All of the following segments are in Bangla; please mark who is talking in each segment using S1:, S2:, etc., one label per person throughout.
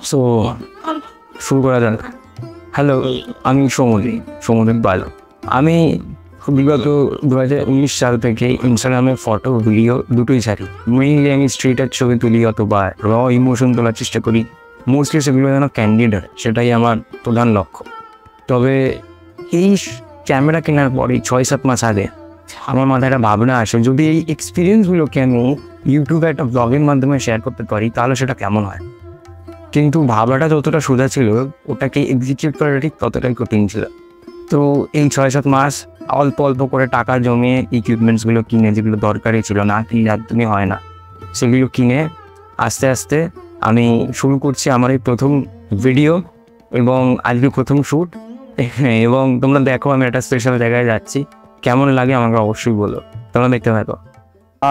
S1: সো শুরু করা যাক। হ্যালো, আমি সমুদ্র পাল। আমি বিগত 2019 সাল থেকে ইনস্টাগ্রামে ফটো ভিডিও দুটোই ছাড়ি। মেইনলি আমি স্ট্রিটের ছবি তুলি অথবা র ইমোশন তোলার চেষ্টা করি। মোস্টলি সেগুলো যেন ক্যান্ডিড হয়, সেটাই আমার প্রধান লক্ষ্য। তবে এই ক্যামেরা কেনার পরে 6-7 মাস আগে আমার মাথায় একটা ভাবনা আসে, যদি এই এক্সপিরিয়েন্সগুলোকে আমি ইউটিউবে একটা ব্লগের মাধ্যমে শেয়ার করতে পারি তাহলে সেটা কেমন হয়। কিন্তু ভাবনাটা যতটা সোজা ছিল, ওটাকে এক্সিকিউট করা ঠিক ততটাই কঠিন ছিল। তো এই 6-7 মাস অল্প অল্প করে টাকা জমিয়ে ইকুইপমেন্টসগুলো কিনে, যেগুলো দরকারই ছিল না, কি একদমই হয় না, সেগুলো কিনে আস্তে আস্তে আমি শুরু করছি আমার এই প্রথম ভিডিও এবং আজকে প্রথম শ্যুট। এবং তোমরা দেখো আমি একটা স্পেশাল জায়গায় যাচ্ছি, কেমন লাগে আমাকে অবশ্যই বলো, তোমরা দেখতে থাকো।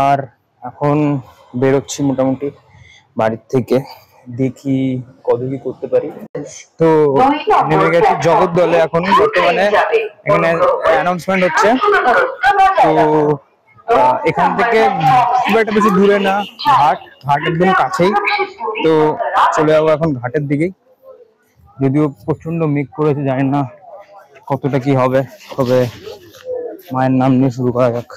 S2: আর এখন বেরোচ্ছি মোটামুটি বাড়ির থেকে, দেখি কত কি করতে পারি। তো নেমে গেছি জগদ্দলে, এখন বর্তমানে এখানে অ্যানাউন্সমেন্ট হচ্ছে। তো এখান থেকে খুব একটা বেশি দূরে না, ঘাট একদম কাছেই। তো চলে যাবো এখন ঘাটের দিকেই, যদিও প্রচন্ড মেঘ করেছে, জানি না কতটা কি হবে। তবে মায়ের নাম নিয়ে শুরু করা যাক।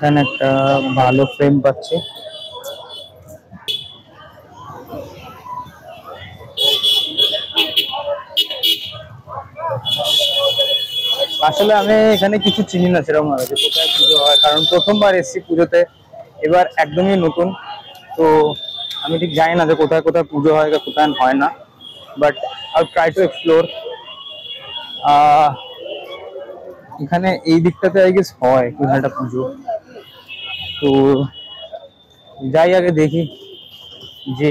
S2: এখানে একটা ভালো ফ্রেম পাচ্ছি। আসলে আমি এখানে কিছু চিনি না সেরকম ভাবে, যে কোথায় পুজো হয়, কারণ প্রথমবার এসেছি পুজোতে, এবার একদমই নতুন। তো আমি ঠিক জানি না যে কোথায় কোথায় পুজো হয় বা কোথায় হয় না, but I try to explore. এখানে এই দিকটাতে আই গেস হয় কোনো একটা পুজো, তো যাই আগে দেখি যে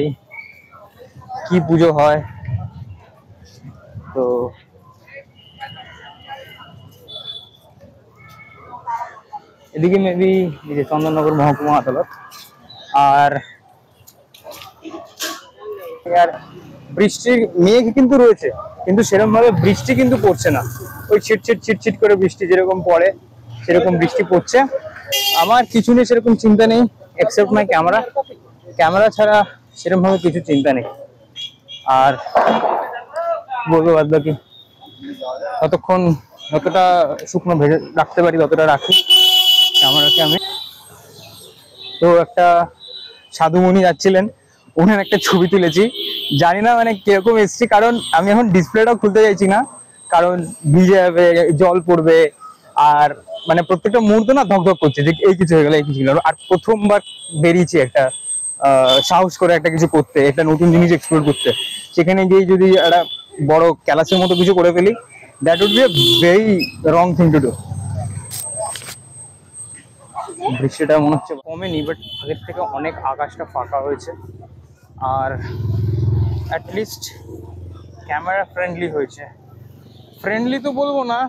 S2: কি পুজো হয়। তো এদিকে মেবি যে চন্দননগর মহকুমা আদালত। আর বৃষ্টির মেঘ কিন্তু রয়েছে, কিন্তু সেরকম ভাবে বৃষ্টি কিন্তু পড়ছে না। ওই ছিটছিট করে বৃষ্টি যেরকম পড়ে সেরকম বৃষ্টি পড়ছে। আমার কিছু নিয়ে সেরকম চিন্তা নেই, এক্সেপ্ট মাই ক্যামেরা ছাড়া সেরকম ভাবে কিছু চিন্তা নেই। আর বলবো বাদ বাকি ততক্ষণ যতটা শুকনো ভেজে রাখতে পারি ততটা রাখি ক্যামেরাকে আমি। তো একটা সাধুমণি যাচ্ছিলেন, ওনার একটা ছবি তুলেছি, জানি না মানে কিরকম এসছি, কারণ আমি এখন ডিসপ্লেটাও খুলতে চাইছি না, কারণ ভিজে যাবে, জল পড়বে, আর মানে প্রত্যেকটা মুহূর্ত না ধকধক করছে যে এই কিছু হয়ে গেল, এই কিছু হয়ে গেল। আর প্রথমবার বেরিয়েছি একটা সাহস করে একটা কিছু করতে, একটা নতুন জিনিস এক্সপ্লোর করতে, সেখানে গিয়ে যদি একটা বড় ক্যালাসের মতো কিছু করে ফেলি, that would be a very wrong thing to do. বৃষ্টিটা মনে হচ্ছে কমেনি, বাট আগের থেকে অনেক আকাশটা ফাঁকা হয়েছে, আর অ্যাটলিস্ট ক্যামেরা ফ্রেন্ডলি হয়েছে। ফ্রেন্ডলি তো বলবো না,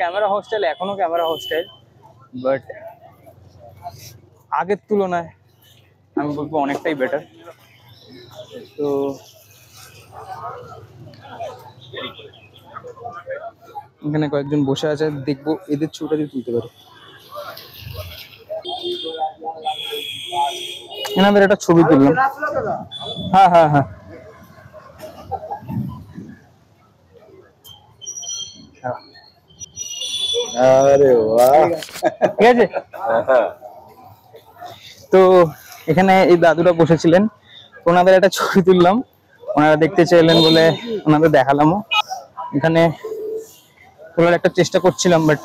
S2: ক্যামেরা হস্টাইল, এখনো ক্যামেরা হস্টাইল, বাট আগের তুলনায় আমি বলবো অনেকটাই বেটার। তো এখানে কয়েকজন বসে আছে, দেখবো এদের ছবিটা যদি তুলতে পারি। এনাদের একটা ছবি তুললাম। হ্যাঁ হ্যাঁ হ্যাঁ,
S3: अरे वाह
S2: ঠিক আছে। তো এখানে এই দাদুরা বসেছিলেন, ওনাদের একটা ছবি তুললাম, ওনারা দেখতে চাইলেন বলে ওনাদের দেখালামও। এখানে তোলার একটা চেষ্টা করছিলাম, বাট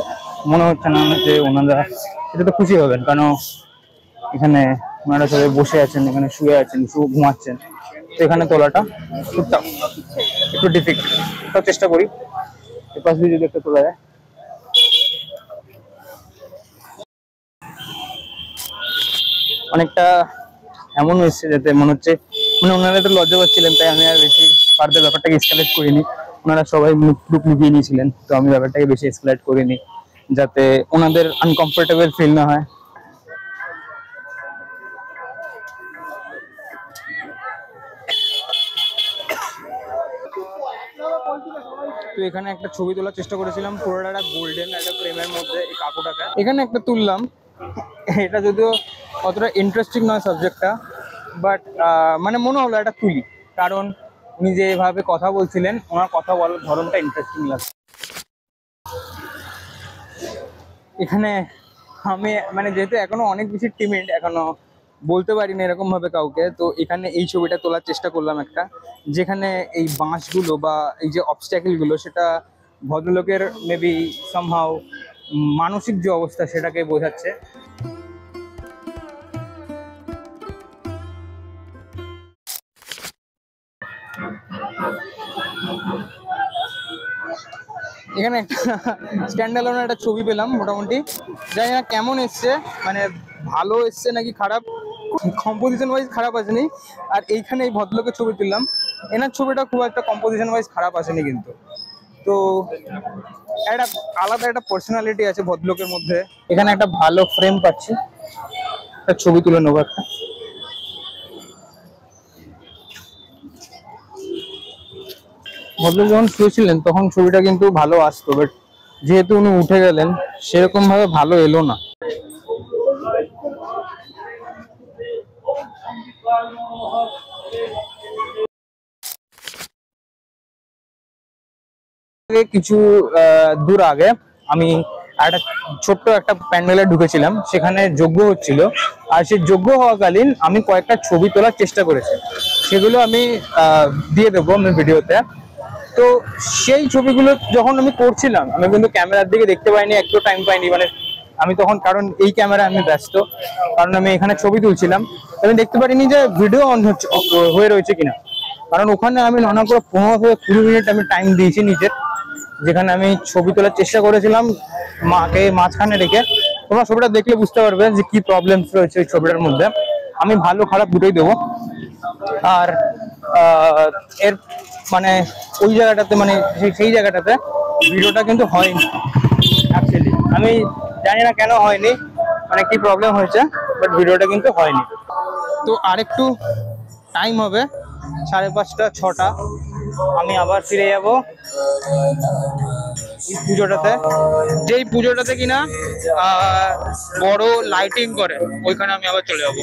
S2: মনে হচ্ছে না যে ওনারা এটা তো খুশি হবেন, কারণ এখানে ওনারা সবাই বসে আছেন, এখানে শুয়ে আছেন, ঘুমাচ্ছেন। তো এখানে তোলাটা একটু ডিফিকাল্ট, তাও চেষ্টা করি এপাশ দিয়ে যদি একটা তোলা যায়। অনেকটা এমন হয়েছে যাতে মনে হচ্ছে মানে ওনারা একটু লজ্জা পাচ্ছিলেন, তাই আমি আর বেশি ফার্দার ব্যাপারটাকে এসকালেট করিনি। ওনারা সবাই মুখ লুকিয়ে নিয়েছিলেন, তো আমি ব্যাপারটাকে বেশি এসকালেট করিনি যাতে ওনাদের আনকমফোর্টেবল ফিল না হয়। তো এখানে একটা ছবি তোলার চেষ্টা করেছিলাম, পুরোটা একটা গোল্ডেন একটা ফ্রেমের মধ্যে এই কাকুটাকে এখানে একটা তুললাম। এটা যদিও অতটা ইন্টারেস্টিং নয় সাবজেক্টটা, বাট মানে মনে হলো একটা তুলি, কারণ উনি যেভাবে কথা বলছিলেন, ওনার কথা বলার ধরনটা ইন্টারেস্টিং লাগছে। এখানে আমি মানে যেহেতু এখনো অনেক বেশি টিমিড, এখনো বলতে পারিনি এরকম ভাবে কাউকে, তো এখানে এই ছবিটা তোলার চেষ্টা করলাম একটা, যেখানে এই বাঁশগুলো বা এই যে অবস্ট্যাকেল গুলো সেটা ভদ্রলোকের মেবি সামহাও মানসিক যে অবস্থা সেটাকে বোঝাচ্ছে। এখানে একটা স্ট্যান্ডালোন একটা ছবি পেলাম, মোটামুটি জানি না কেমন এসছে, মানে ভালো এসছে নাকি খারাপ, কম্পোজিশন ওয়াইজ খারাপ আসেনি। আর এইখানে এই ভদ্রলোকের ছবি তুললাম, এনার ছবিটা খুব একটা কম্পোজিশন ওয়াইজ খারাপ আসেনি, কিন্তু তো একটা আলাদা একটা পার্সোনালিটি আছে ভদ্রলোকের মধ্যে। এখানে একটা ভালো ফ্রেম পাচ্ছি, একটা ছবি তুলে নেবো একটা। ভদ্রলোক যখন শুয়েছিলেন তখন ছবিটা কিন্তু ভালো আসতো, বাট যেহেতু উনি উঠে গেলেন সেরকম ভাবে ভালো এলো না। কিছু দূর আগে আমি একটা ছোট্ট একটা প্যান্ডেলে ঢুকেছিলাম, সেখানে যজ্ঞ হচ্ছিল, আর সেই যজ্ঞ হওয়াকালীন আমি কয়েকটা ছবি তোলার চেষ্টা করেছি, সেগুলো আমি দিয়ে দেবো আমি ভিডিওতে। তো সেই ছবিগুলো যখন আমি করছিলাম, আমি কিন্তু ক্যামেরার দিকে দেখতে পাইনি, একটু টাইম পাইনি, মানে আমি তখন, কারণ এই ক্যামেরা আমি ব্যস্ত, কারণ আমি এখানে ছবি তুলছিলাম, আমি দেখতে পারিনি যে ভিডিও অন হয়ে রয়েছে কিনা, কারণ ওখানে আমি নানা করে 15 থেকে 20 মিনিট আমি টাইম দিয়েছি নিজের, যেখানে আমি ছবি তোলার চেষ্টা করেছিলাম মাকে মাঝখানে রেখে। তোমরা ছবিটা দেখলে বুঝতে পারবে যে কি প্রবলেম রয়েছে ওই ছবিটার মধ্যে। আমি ভালো খারাপ দুটোই দেবো। আর এর মানে ওই জায়গাটাতে, মানে সেই জায়গাটাতে ভিডিওটা কিন্তু হয়নি অ্যাকচুয়ালি, আমি জানি না কেন হয়নি, মানে কি প্রবলেম হয়েছে, বাট ভিডিওটা কিন্তু হয়নি। তো আরেকটু টাইম হবে, 5:30 6টা, আমি আবার ফিরে যাব পুজোটাতে, যেই পুজোটাতে কিনা বড় লাইটিং করে, ওইখানে আমি আবার চলে যাবো।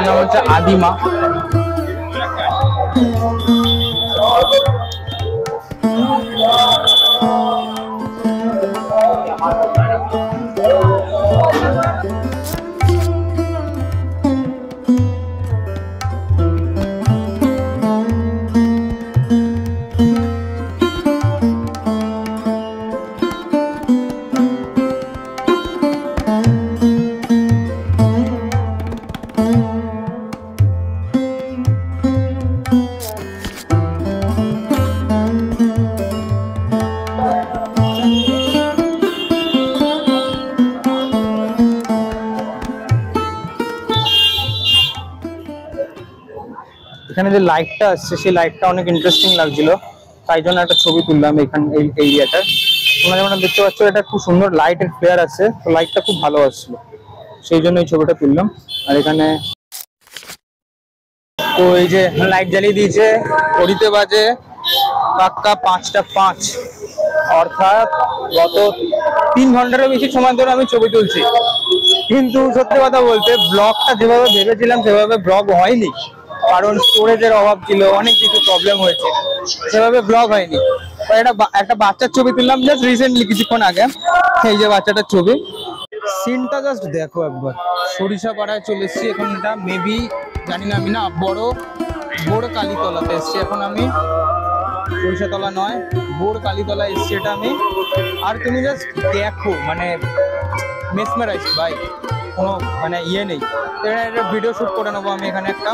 S2: নাম হচ্ছে আদিমা। এখানে যে লাইটটা আসছে সেই লাইটটা অনেক ইন্টারেস্টিং লাগছিল, তাই জন্য একটা ছবি তুললাম এখানে এই এরিয়াটার। তোমরা যেমন দেখতে পাচ্ছ এটা খুব সুন্দর লাইটের ফ্লেয়ার আছে, তো লাইটটা খুব ভালো আসছিল, সেই জন্য এই ছবিটা তুললাম। আর এখানে তো এই যে লাইট জ্বালিয়ে দিয়েছে, ঘড়িতে বাজে পাক্কা 5টা 5, অর্থাৎ গত 3 ঘন্টারও বেশি সময় ধরে আমি ছবি তুলছি। কিন্তু সত্যি কথা বলতে ব্লগটা যেভাবে ভেবেছিলাম সেভাবে ব্লগ হয়নি, কারণ স্টোরেজের অভাব ছিল, অনেক কিছু প্রবলেম হয়েছে, সেভাবে ব্লগ হয়নি। একটা বাচ্চার ছবি তুললাম জাস্ট রিসেন্টলি কিছুক্ষণ আগে, এই যে বাচ্চাটার ছবি। সিনটা জাস্ট দেখো একবার। সরিষা পাড়ায় চলে এসেছি এখন, এটা মেবি জানি না, আমি না বড় কালীতলাতে এসেছি এখন আমি, সরিষাতলা নয়, বড় কালীতলা এসেছি এটা আমি। আর তুমি জাস্ট দেখো, মানে মেসমেরাইজ ভাই, কোনো মানে ইয়ে নেই। এটা ভিডিও শুট করে নেবো আমি এখানে একটা।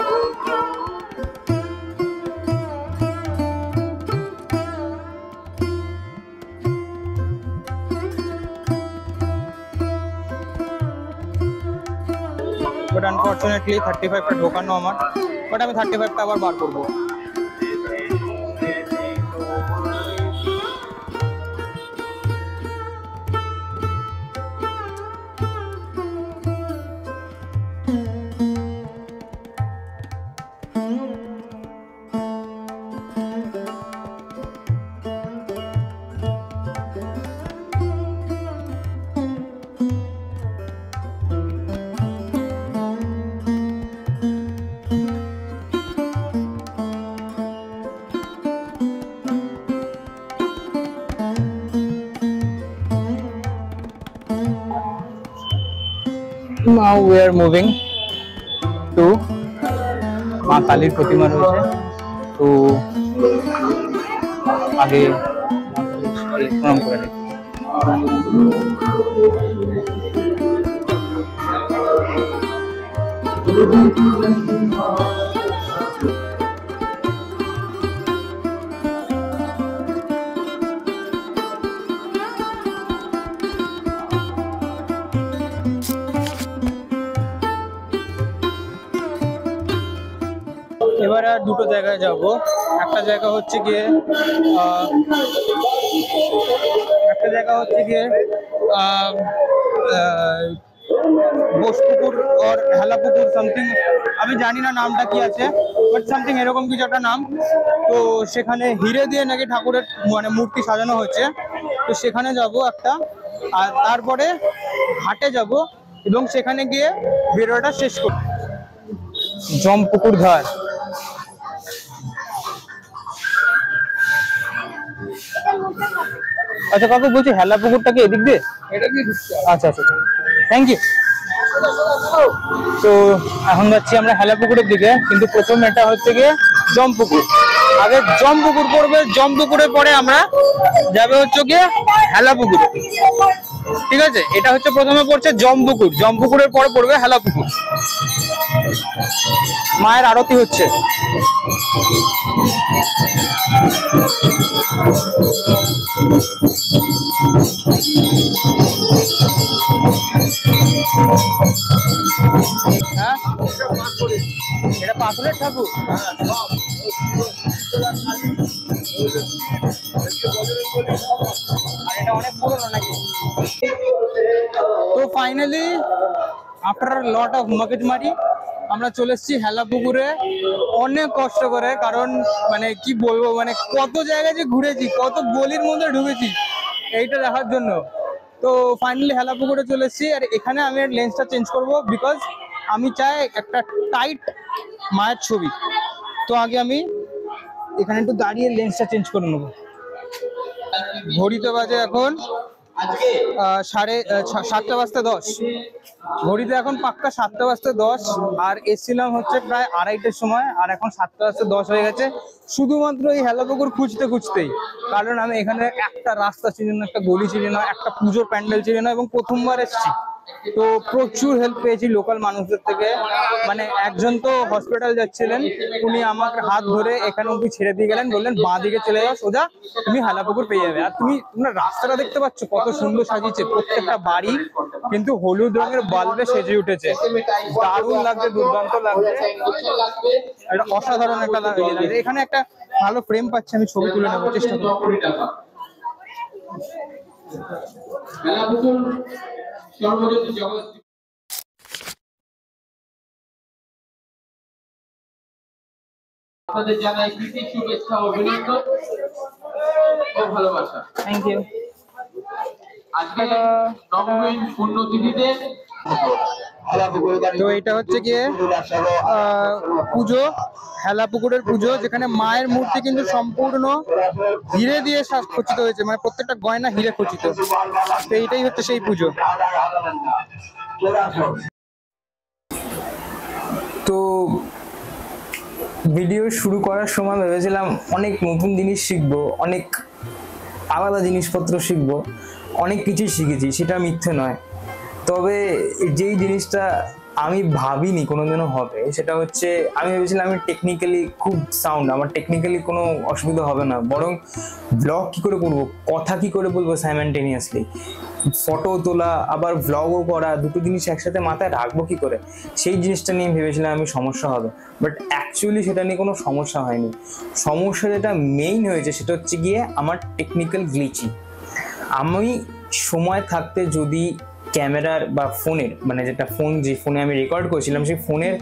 S2: বাট আনফর্চুনেটলি 35টা ঢোকানো আমার, বাট আমি 35টা আবার বার করবো। Now we are moving to মা কালীর প্রতিমা রয়েছে, তো আগে প্রণাম করে নিই। এবার আর দুটো জায়গায় যাব। একটা জায়গা হচ্ছে গিয়ে বোসপুকুর আর হেলাপুকুর সামথিং, আমি জানি না নামটা কি আছে, বাট সামথিং এরকম কিছু একটা নাম। তো সেখানে হিরে দিয়ে নাকি ঠাকুরের মানে মূর্তি সাজানো হচ্ছে, তো সেখানে যাব একটা। আর তারপরে ঘাটে যাব এবং সেখানে গিয়ে ভিডিওটা শেষ করব। জমপুকুর ধার, আচ্ছা কাকু বলছি হেলা পুকুরটাকে এদিক দিয়ে? আচ্ছা আচ্ছা, থ্যাংক ইউ। তো এখন যাচ্ছি আমরা হেলা পুকুরের দিকে, কিন্তু প্রথম এটা হচ্ছে গিয়ে জমপুকুর। আগে জমপুকুর পড়বে, জমপুকুরের পরে আমরা যাবে হচ্ছে গিয়ে হেলা পুকুরে, ঠিক আছে? এটা হচ্ছে প্রথমে পড়ছে জমপুকুর, জমপুকুরের পরে পড়বে হেলা পুকুর। মায়ের আরতি হচ্ছে। হ্যাঁ, এটা পাথরের ঠাকুর। আর এটা অনেক পুরনো নাকি? তো ফাইনালি আফটার লট অফ মগজমারি আমরা চলে এসেছি হেলা পুকুরে, অনেক কষ্ট করে, কারণ মানে কি বলবো, মানে কত জায়গায় যে ঘুরেছি, কত গলির মধ্যে ঢুকেছি এইটা দেখার জন্য। তো ফাইনালি হেলা পুকুরে চলে এসেছি। আর এখানে আমি লেন্সটা চেঞ্জ করব, বিকজ আমি চাই একটা টাইট মায়ের ছবি। তো আগে আমি এখানে একটু দাঁড়িয়ে লেন্সটা চেঞ্জ করে নেবো। ঘড়িতে বাজে এখন 7:10, ঘড়িতে এখন পাক্কা 7:10, আর এসছিলাম হচ্ছে প্রায় 2:30টার সময়, আর এখন 7:10 হয়ে গেছে, শুধুমাত্র এই হেলাপুকুর খুঁজতে খুঁজতেই। কারণ আমি এখানে একটা রাস্তা চিনি না, একটা গলি চিনি না, একটা পুজোর প্যান্ডেল চিনি না, এবং প্রথমবার এসেছি। তো প্রচুর হেল্প পেয়েছি লোকাল মানুষদের থেকে। মানে একজন তো হসপিটাল যাচ্ছিলেন, উনি আমাকে হাত ধরে এখানে অব্দি ছেড়ে দিয়ে গেলেন, বললেন বাঁ দিকে চলে যাও সোজা, তুমি হেলাপুকুর পেয়ে যাবে। আর তোমরা রাস্তাটা দেখতে পাচ্ছ কত সুন্দর সাজিয়েছে, প্রত্যেকটা বাড়ি কিন্তু হলুদ রঙের বাল্বে সেজে উঠেছে, দারুণ লাগছে, দুর্দান্ত লাগছে, এটা অসাধারণ একটা লাগছে। এখানে একটা ভালো ফ্রেম পাচ্ছি, আমি ছবি তুলে নেবো, চেষ্টা করবো।
S4: আপনাদের জানাই প্রীতি, শুভেচ্ছা, অভিনন্দন ও ভালোবাসা।
S2: Thank you.
S4: আজকে নবমীর পুণ্যতিথিতে
S2: তো এটা হচ্ছে গিয়ে পুজো, হেলাপুকুরের পুজো, যেখানে মায়ের মূর্তি কিন্তু সম্পূর্ণ হিরে দিয়ে খচিত হয়েছে, মানে প্রত্যেকটা গয়না হিরে খচিত। তো এইটাই হচ্ছে সেই পুজো।
S1: তো ভিডিও শুরু করার সময় ভেবেছিলাম অনেক নতুন জিনিস শিখবো, অনেক আলাদা জিনিসপত্র শিখবো, অনেক কিছুই শিখেছি, সেটা মিথ্যে নয়। তবে যেই জিনিসটা আমি ভাবিনি কোনোদিনও হবে, সেটা হচ্ছে আমি ভেবেছিলাম আমি টেকনিক্যালি খুব সাউন্ড, আমার টেকনিক্যালি কোনো অসুবিধা হবে না, বরং ব্লগ কী করে করবো, কথা কী করে বলবো সাইমালটেনিয়াসলি, ফটো তোলা আবার ভ্লগও করা, দুটো জিনিস একসাথে মাথায় রাখবো কী করে, সেই জিনিসটা নিয়ে ভেবেছিলাম আমি সমস্যা হবে। বাট অ্যাকচুয়ালি সেটা নিয়ে কোনো সমস্যা হয়নি। সমস্যা যেটা মেইন হয়েছে সেটা হচ্ছে গিয়ে আমার টেকনিক্যাল গ্লিচি। আমি সময় থাকতে যদি ক্যামেরার বা ফোনের, মানে যেটা যে ফোনে আমি রেকর্ড করেছিলাম, সেই ফোনের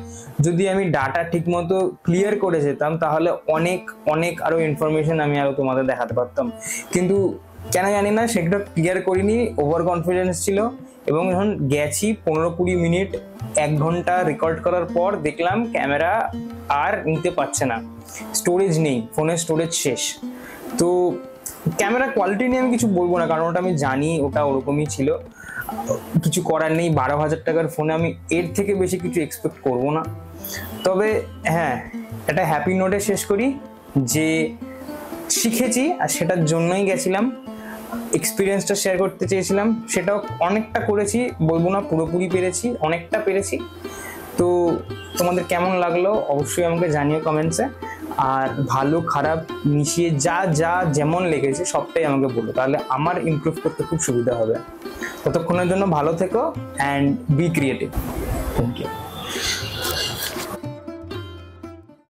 S1: যদি আমি ডাটা ঠিকমতো ক্লিয়ার করে যেতাম, তাহলে অনেক অনেক আরও ইনফরমেশন আমি আরও তোমাদের দেখাতে পারতাম। কিন্তু কেন জানি না সেটা ক্লিয়ার করিনি, ওভার কনফিডেন্স ছিল। এবং যখন গেছি 15-20 মিনিট 1 ঘন্টা রেকর্ড করার পর দেখলাম ক্যামেরা আর নিতে পারছে না, স্টোরেজ নেই, ফোনের স্টোরেজ শেষ। তো ক্যামেরা কোয়ালিটি নিয়ে আমি কিছু বলবো না, কারণ ওটা আমি জানি ওটা ওরকমই ছিল, কিছু করার নেই। 12,000 টাকার ফোনে আমি এর থেকে বেশি কিছু এক্সপেক্ট করব না। তবে হ্যাঁ, একটা হ্যাপি নোটে শেষ করি যে শিখেছি, আর সেটার জন্যই গেছিলাম, এক্সপিরিয়েন্সটা শেয়ার করতে চেয়েছিলাম, সেটাও অনেকটা করেছি, বলবো না পুরোপুরি পেরেছি, অনেকটা পেরেছি। তো তোমাদের কেমন লাগলো অবশ্যই আমাকে জানিও কমেন্টসে, আর ভালো খারাপ মিশিয়ে যা যা যেমন লেগেছে সবটাই আমাকে বলো, তাহলে আমার ইমপ্রুভ করতে খুব সুবিধা হবে। ততক্ষণের জন্য ভালো থেকো and be creative. Thank you.